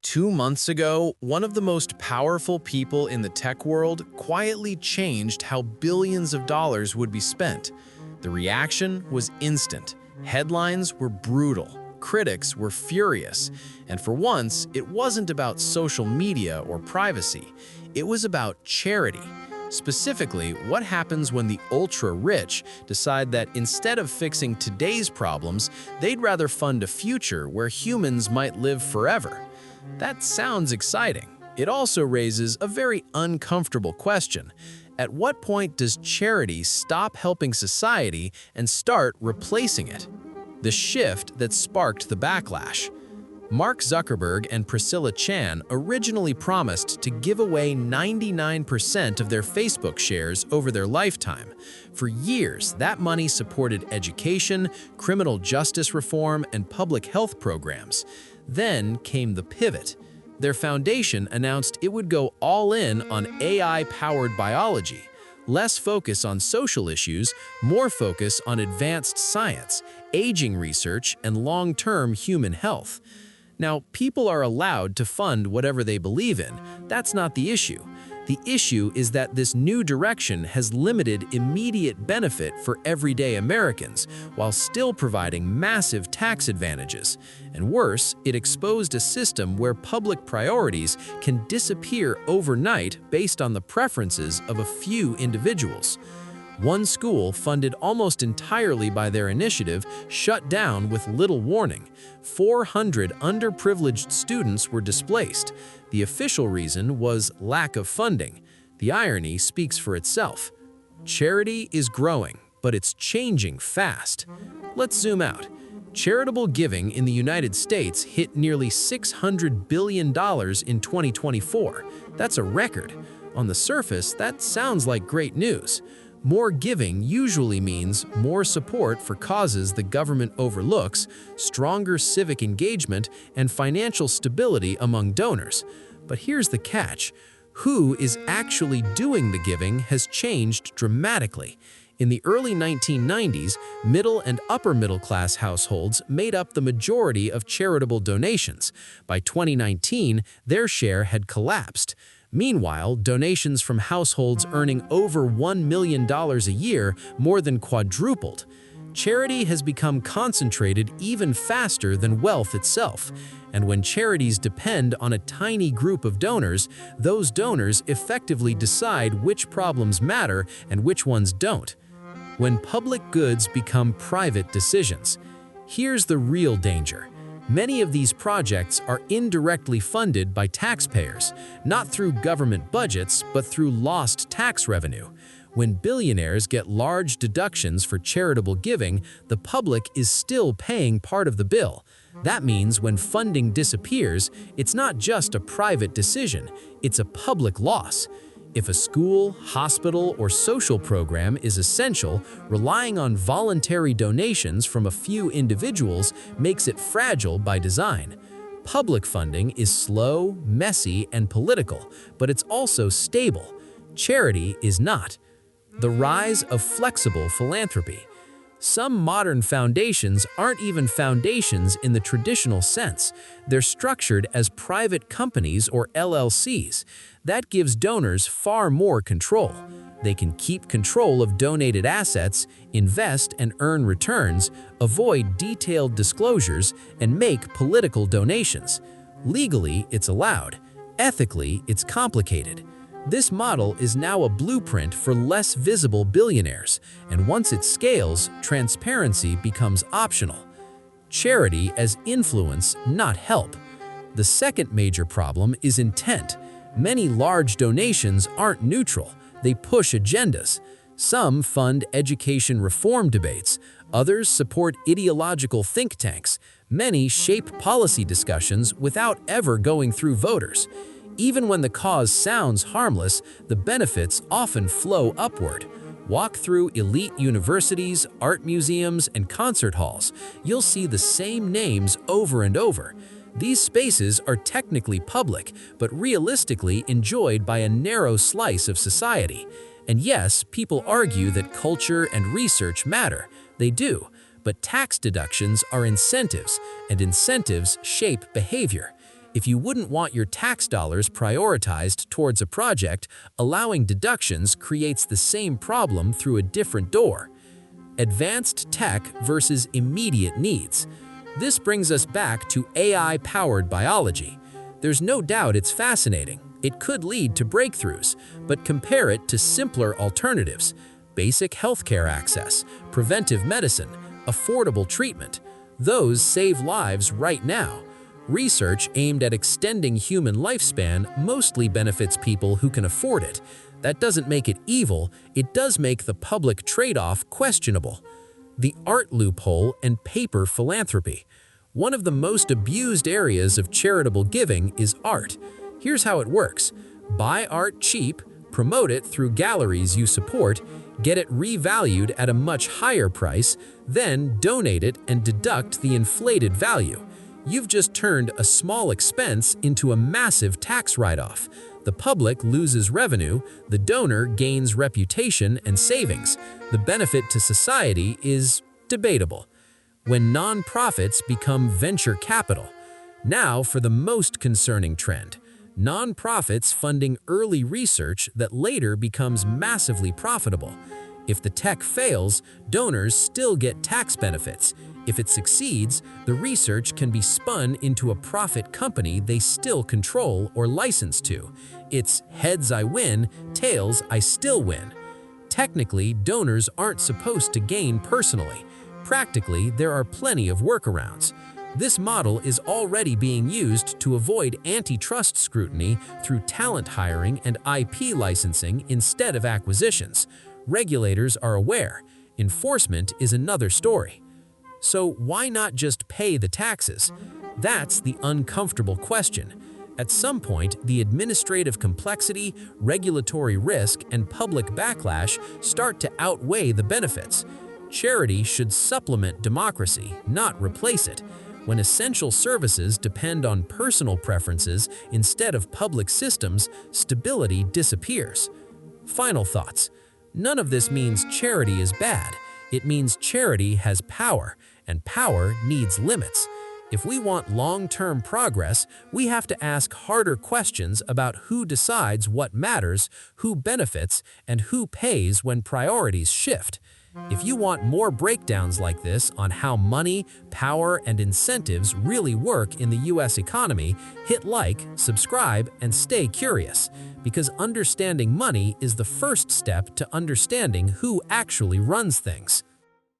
2 months ago, one of the most powerful people in the tech world quietly changed how billions of dollars would be spent. The reaction was instant. Headlines were brutal. Critics were furious. And for once, it wasn't about social media or privacy. It was about charity. Specifically, what happens when the ultra-rich decide that instead of fixing today's problems, they'd rather fund a future where humans might live forever. That sounds exciting. It also raises a very uncomfortable question. At what point does charity stop helping society and start replacing it? The shift that sparked the backlash. Mark Zuckerberg and Priscilla Chan originally promised to give away 99% of their Facebook shares over their lifetime. For years, that money supported education, criminal justice reform, and public health programs. Then came the pivot. Their foundation announced it would go all in on AI-powered biology. Less focus on social issues, more focus on advanced science, aging research, and long-term human health. Now, people are allowed to fund whatever they believe in. That's not the issue. The issue is that this new direction has limited immediate benefit for everyday Americans, while still providing massive tax advantages. And worse, it exposed a system where public priorities can disappear overnight based on the preferences of a few individuals. One school, funded almost entirely by their initiative, shut down with little warning. 400 underprivileged students were displaced. The official reason was lack of funding. The irony speaks for itself. Charity is growing, but it's changing fast. Let's zoom out. Charitable giving in the United States hit nearly $600 billion in 2024. That's a record. On the surface, that sounds like great news. More giving usually means more support for causes the government overlooks, stronger civic engagement, and financial stability among donors. But here's the catch. Who is actually doing the giving has changed dramatically. In the early 1990s, middle and upper middle-class households made up the majority of charitable donations. By 2019, their share had collapsed. Meanwhile, donations from households earning over $1 million a year more than quadrupled. Charity has become concentrated even faster than wealth itself. And when charities depend on a tiny group of donors, those donors effectively decide which problems matter and which ones don't. When public goods become private decisions. Here's the real danger. Many of these projects are indirectly funded by taxpayers, not through government budgets, but through lost tax revenue. When billionaires get large deductions for charitable giving, the public is still paying part of the bill. That means when funding disappears, it's not just a private decision, it's a public loss. If a school, hospital, or social program is essential, relying on voluntary donations from a few individuals makes it fragile by design. Public funding is slow, messy, and political, but it's also stable. Charity is not. The rise of flexible philanthropy. Some modern foundations aren't even foundations in the traditional sense. They're structured as private companies or LLCs. That gives donors far more control. They can keep control of donated assets, invest and earn returns, avoid detailed disclosures, and make political donations. Legally, it's allowed. Ethically, it's complicated. This model is now a blueprint for less visible billionaires, and once it scales, transparency becomes optional. Charity as influence, not help. The second major problem is intent. Many large donations aren't neutral. They push agendas. Some fund education reform debates. Others support ideological think tanks. Many shape policy discussions without ever going through voters. Even when the cause sounds harmless, the benefits often flow upward. Walk through elite universities, art museums, and concert halls. You'll see the same names over and over. These spaces are technically public, but realistically enjoyed by a narrow slice of society. And yes, people argue that culture and research matter. They do. But tax deductions are incentives, and incentives shape behavior. If you wouldn't want your tax dollars prioritized towards a project, allowing deductions creates the same problem through a different door. Advanced tech versus immediate needs. This brings us back to AI-powered biology. There's no doubt it's fascinating. It could lead to breakthroughs, but compare it to simpler alternatives: basic healthcare access, preventive medicine, affordable treatment. Those save lives right now. Research aimed at extending human lifespan mostly benefits people who can afford it. That doesn't make it evil, it does make the public trade-off questionable. The art loophole and paper philanthropy. One of the most abused areas of charitable giving is art. Here's how it works. Buy art cheap, promote it through galleries you support, get it revalued at a much higher price, then donate it and deduct the inflated value. You've just turned a small expense into a massive tax write-off. The public loses revenue, the donor gains reputation and savings. The benefit to society is debatable. When nonprofits become venture capital. Now for the most concerning trend. Nonprofits funding early research that later becomes massively profitable. If the tech fails, donors still get tax benefits. If it succeeds, the research can be spun into a profit company they still control or license to. It's heads I win, tails I still win. Technically, donors aren't supposed to gain personally. Practically, there are plenty of workarounds. This model is already being used to avoid antitrust scrutiny through talent hiring and IP licensing instead of acquisitions. Regulators are aware. Enforcement is another story. So why not just pay the taxes? That's the uncomfortable question. At some point, the administrative complexity, regulatory risk, and public backlash start to outweigh the benefits. Charity should supplement democracy, not replace it. When essential services depend on personal preferences instead of public systems, stability disappears. Final thoughts. None of this means charity is bad. It means charity has power, and power needs limits. If we want long-term progress, we have to ask harder questions about who decides what matters, who benefits, and who pays when priorities shift. If you want more breakdowns like this on how money, power, and incentives really work in the US economy, hit like, subscribe, and stay curious, because understanding money is the first step to understanding who actually runs things.